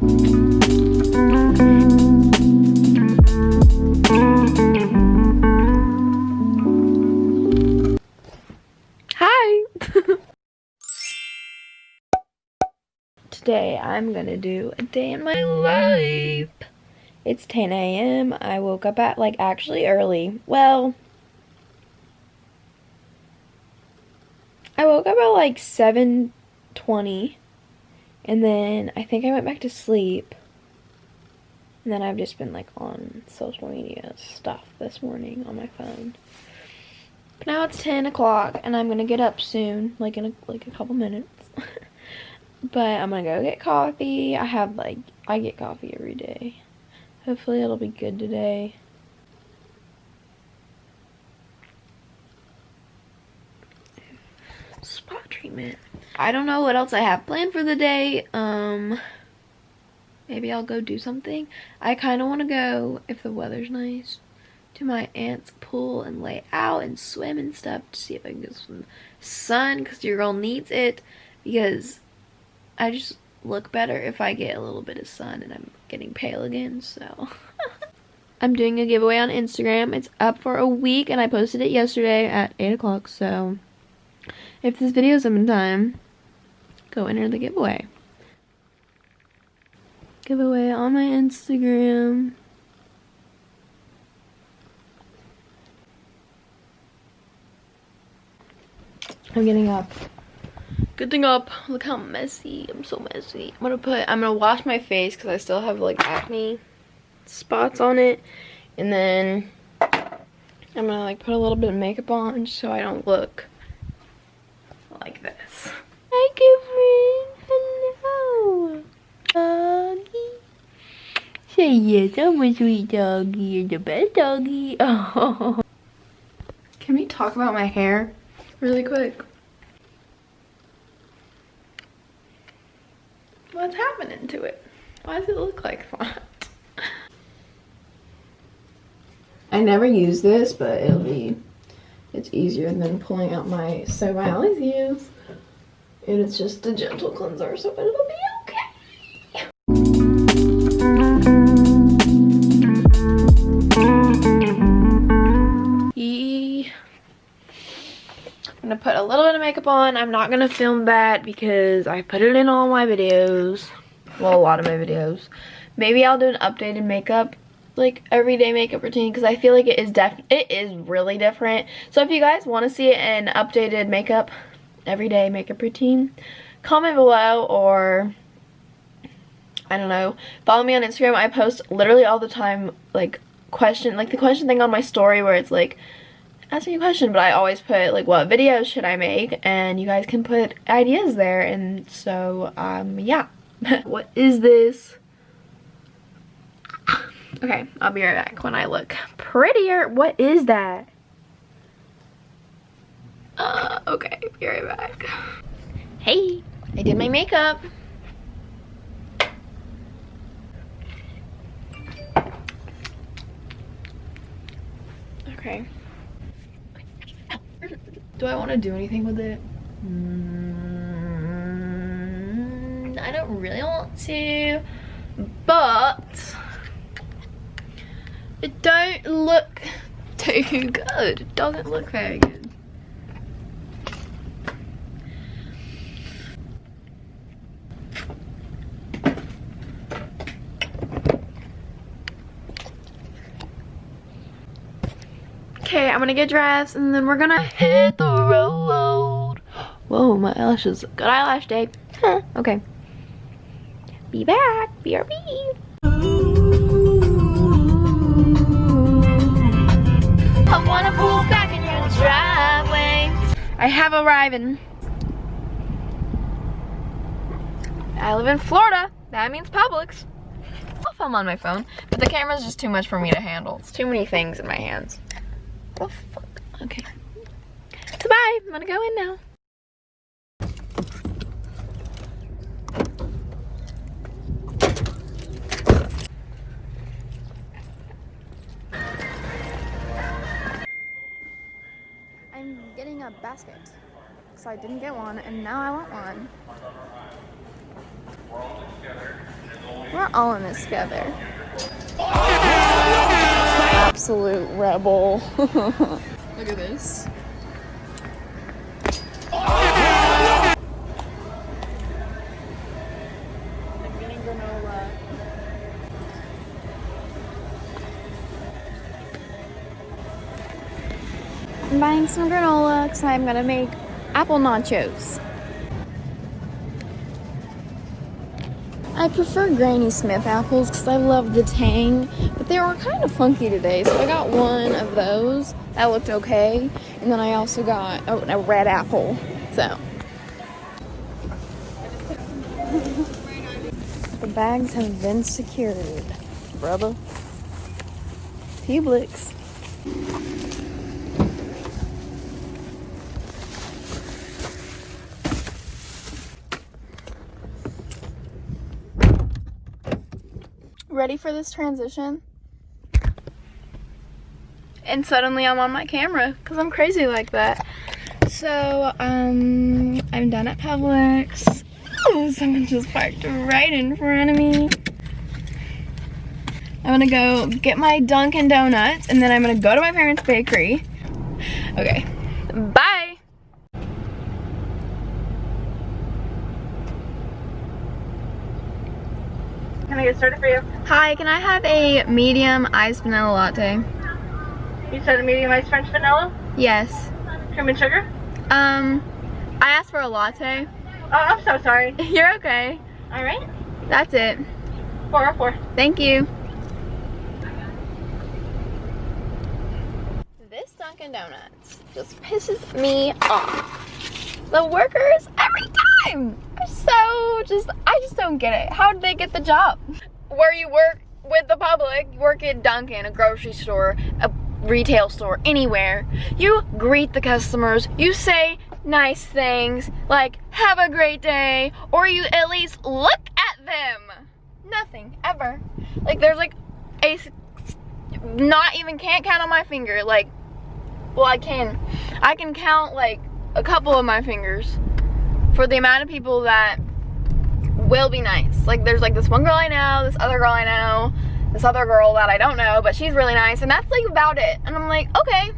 Hi! Today I'm gonna do a day in my life. It's 10 a.m. I woke up at like actually early. Well, I woke up at like 7:20 and then I think I went back to sleep. And then I've just been like on social media stuff this morning on my phone. But now it's 10 o'clock and I'm gonna get up soon, like in a couple minutes. But I'm gonna go get coffee. I get coffee every day. Hopefully it'll be good today. Spot treatment. I don't know what else I have planned for the day. Maybe I'll go do something. I kind of want to go, if the weather's nice, to my aunt's pool and lay out and swim and stuff to see if I can get some sun, because your girl needs it, because I just look better if I get a little bit of sun, and I'm getting pale again, so. I'm doing a giveaway on Instagram. It's up for a week, and I posted it yesterday at 8 o'clock, so if this video's up in time, go enter the giveaway. Giveaway on my Instagram. I'm getting up. Good thing up. Look how messy. I'm so messy. I'm gonna wash my face because I still have like acne spots on it. And then I'm gonna like put a little bit of makeup on so I don't look like this. Hi, girlfriend. Hello. Doggy. Say yes, I'm a sweet doggy. You're the best doggy. Oh. Can we talk about my hair really quick? What's happening to it? Why does it look like that? I never use this, but it's easier than pulling out my soap I always use. And it's just a gentle cleanser, so it'll be okay. I'm gonna put a little bit of makeup on. I'm not gonna film that because I put it in all my videos. Well, a lot of my videos. Maybe I'll do an updated makeup, like everyday makeup routine, because I feel like it is really different. So if you guys want to see an updated makeup, everyday makeup routine, comment below, or I don't know, follow me on Instagram. I post literally all the time, like the question thing on my story where it's like, ask me a question, but I always put like what videos should I make, and you guys can put ideas there. And so yeah. What is this? Okay, I'll be right back when I look prettier. What is that? Okay, be right back. Hey, I did my makeup. Okay. Do I want to do anything with it? I don't really want to, but it don't look too good. It doesn't look very good. Okay, I'm gonna get dressed and then we're gonna hit the road. Whoa, my eyelashes. Good eyelash day. Huh, okay. Be back. BRB. I wanna pull back in your driveway. I have arrived. I live in Florida. That means Publix. I'll film on my phone, but the camera's just too much for me to handle. It's too many things in my hands. What the fuck? Okay. So bye. I'm gonna go in now. I'm getting a basket. So I didn't get one and now I want one. We're all in this together. Absolute rebel. Look at this. I'm getting granola. I'm buying some granola because I'm gonna make apple nachos. I prefer Granny Smith apples because I love the tang, but they were kind of funky today, so I got one of those. That looked okay, and then I also got a red apple, so. The bags have been secured, brother. Publix. Ready for this transition? And suddenly I'm on my camera because I'm crazy like that. So I'm done at Publix. Oh, someone just parked right in front of me. I'm gonna go get my Dunkin' Donuts and then I'm gonna go to my parents' bakery. Okay, bye. Can I get started for you? Hi, can I have a medium iced vanilla latte? You said a medium iced French vanilla? Yes. Cream and sugar? I asked for a latte. Oh, I'm so sorry. You're okay. Alright. That's it. 404. Thank you. This Dunkin' Donuts just pisses me off. The workers every time are so I just don't get it. How did they get the job? Where you work with the public, you work at Dunkin', a grocery store, a retail store, anywhere. You greet the customers, you say nice things like have a great day, or you at least look at them. Nothing ever. Like there's like not even can't count on my finger. Like, well, I can count like a couple of my fingers for the amount of people that will be nice. Like there's like this one girl I know, this other girl I know, this other girl that I don't know, but she's really nice, and that's like about it. And I'm like, okay,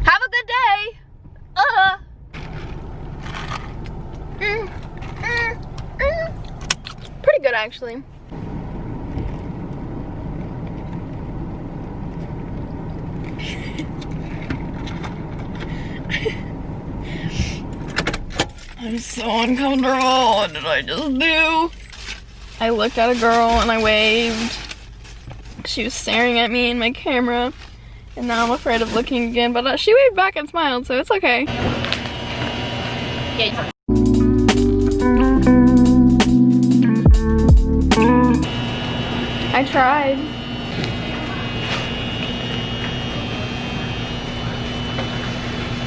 have a good day. Pretty good actually. I'm so uncomfortable. What did I just do? I looked at a girl and I waved. She was staring at me in my camera. And now I'm afraid of looking again. But she waved back and smiled, so it's okay. Yeah. I tried.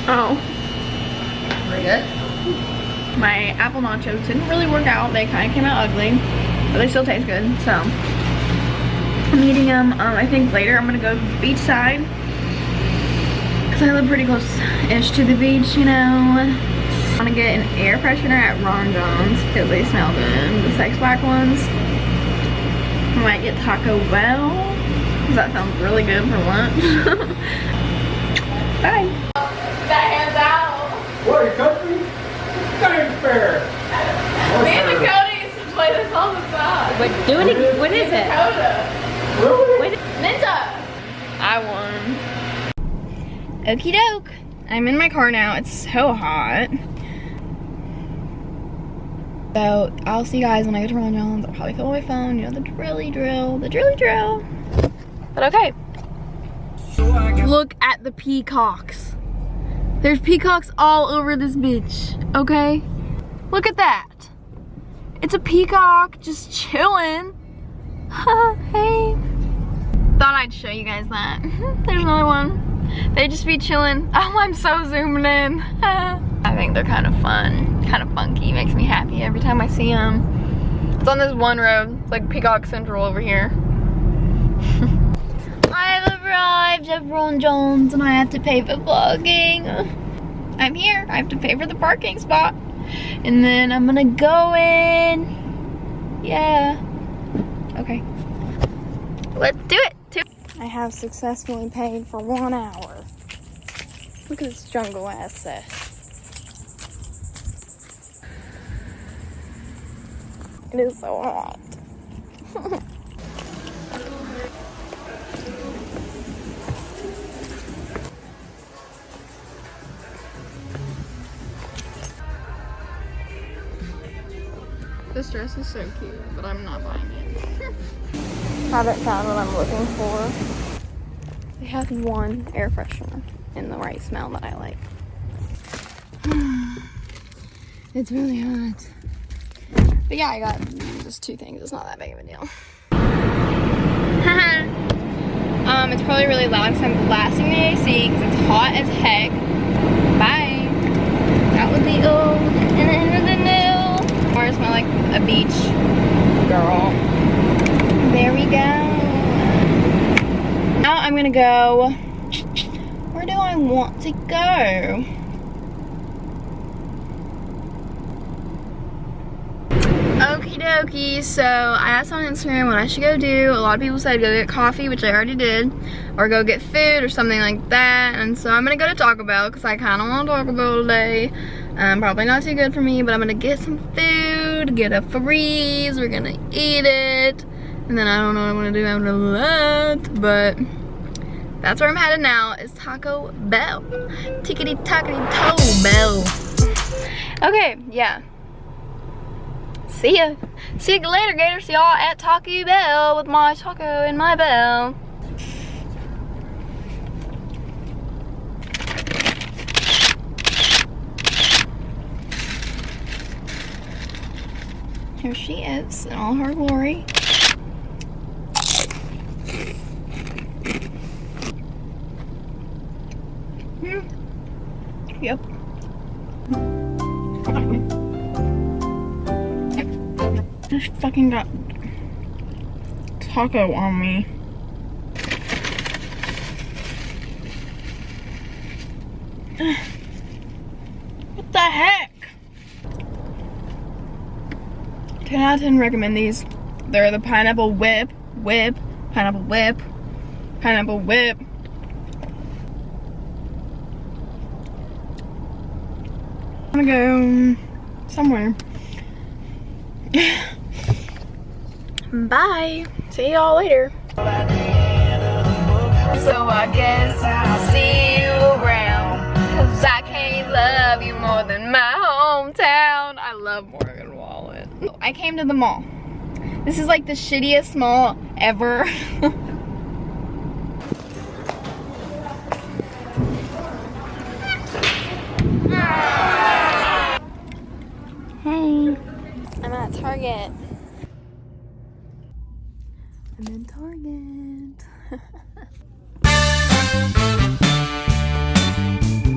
Oh. Pretty good. My apple nachos didn't really work out. They kind of came out ugly, but they still taste good, so I'm eating them. I think later I'm gonna go beachside because I live pretty close-ish to the beach, you know. I'm gonna get an air freshener at Ron John's because they smell good, the sex black ones. I might get Taco Bell because that sounds really good for lunch. Bye. That hand's out. What, you country? Science fair. Me and Dakota used to play this all the time. But do it. What is it? Dakota. Really? Ninja. I won. Okie doke. I'm in my car now. It's so hot. So I'll see you guys when I get to Ron John's. I'll probably film my phone. You know, the drilly drill. But okay. Look at the peacocks. There's peacocks all over this bitch, okay? Look at that. It's a peacock just chilling. Hey. Thought I'd show you guys that. There's another one. They just be chilling. Oh, I'm so zooming in. I think they're kind of fun, kind of funky. Makes me happy every time I see them. It's on this one road. It's like Peacock Central over here. I've arrived at Ron John's and I have to pay for parking. I'm here. I have to pay for the parking spot. And then I'm gonna go in. Yeah. Okay. Let's do it. I have successfully paid for 1 hour. Look at this jungle asset. It is so hot. This dress is so cute, but I'm not buying it. Haven't found what I'm looking for. They have one air freshener in the right smell that I like. It's really hot. But yeah, I got just 2 things. It's not that big of a deal. It's probably really loud because I'm blasting the AC because it's hot as heck. Bye. Out with the old and in with the new. Or I smell like a beach girl. There we go. Now I'm gonna go. Where do I want to go? Okie dokie, so I asked on Instagram what I should go do. A lot of people said go get coffee, which I already did, or go get food or something like that. And so I'm gonna go to Taco Bell because I kind of want Taco Bell today. Probably not too good for me, but I'm gonna get some food, get a freeze, we're gonna eat it, and then I don't know what I'm gonna do after that, but that's where I'm headed now, is Taco Bell. Tickety tackety toe bell. Okay, yeah. See ya. See you later, Gator. See y'all at Taco Bell with my taco and my bell. Here she is in all her glory. Yep. Just fucking got taco on me. What the heck? 10 out of 10 recommend these. They're the pineapple whip, pineapple whip, pineapple whip. I'm gonna go somewhere. Bye. See y'all later. So I guess I'll see you around, 'cause I can't love you more than my hometown. I love Morgan Wallen. I came to the mall. This is like the shittiest mall ever. Hey, I'm at Target. I'm in Target.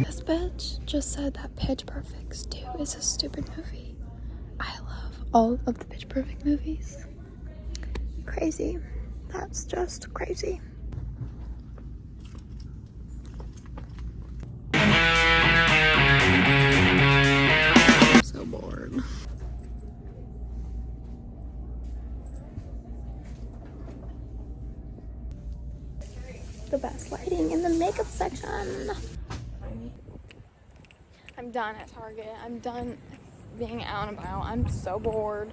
This bitch just said that Pitch Perfect 2 is a stupid movie. I love all of the Pitch Perfect movies. Crazy. That's just crazy. I'm so bored. The best lighting in the makeup section. I'm done at Target. I'm done being out and about. I'm so bored.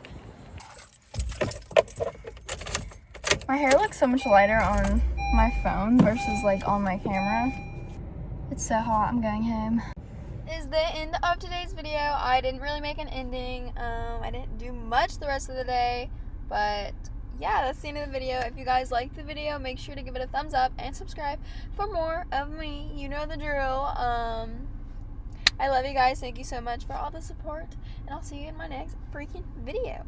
My hair looks so much lighter on my phone versus like on my camera. It's so hot. I'm going home. Is the end of today's video. I didn't really make an ending. I didn't do much the rest of the day, but yeah, that's the end of the video. If you guys liked the video, make sure to give it a thumbs up and subscribe for more of me. You know the drill. I love you guys. Thank you so much for all the support, and I'll see you in my next freaking video.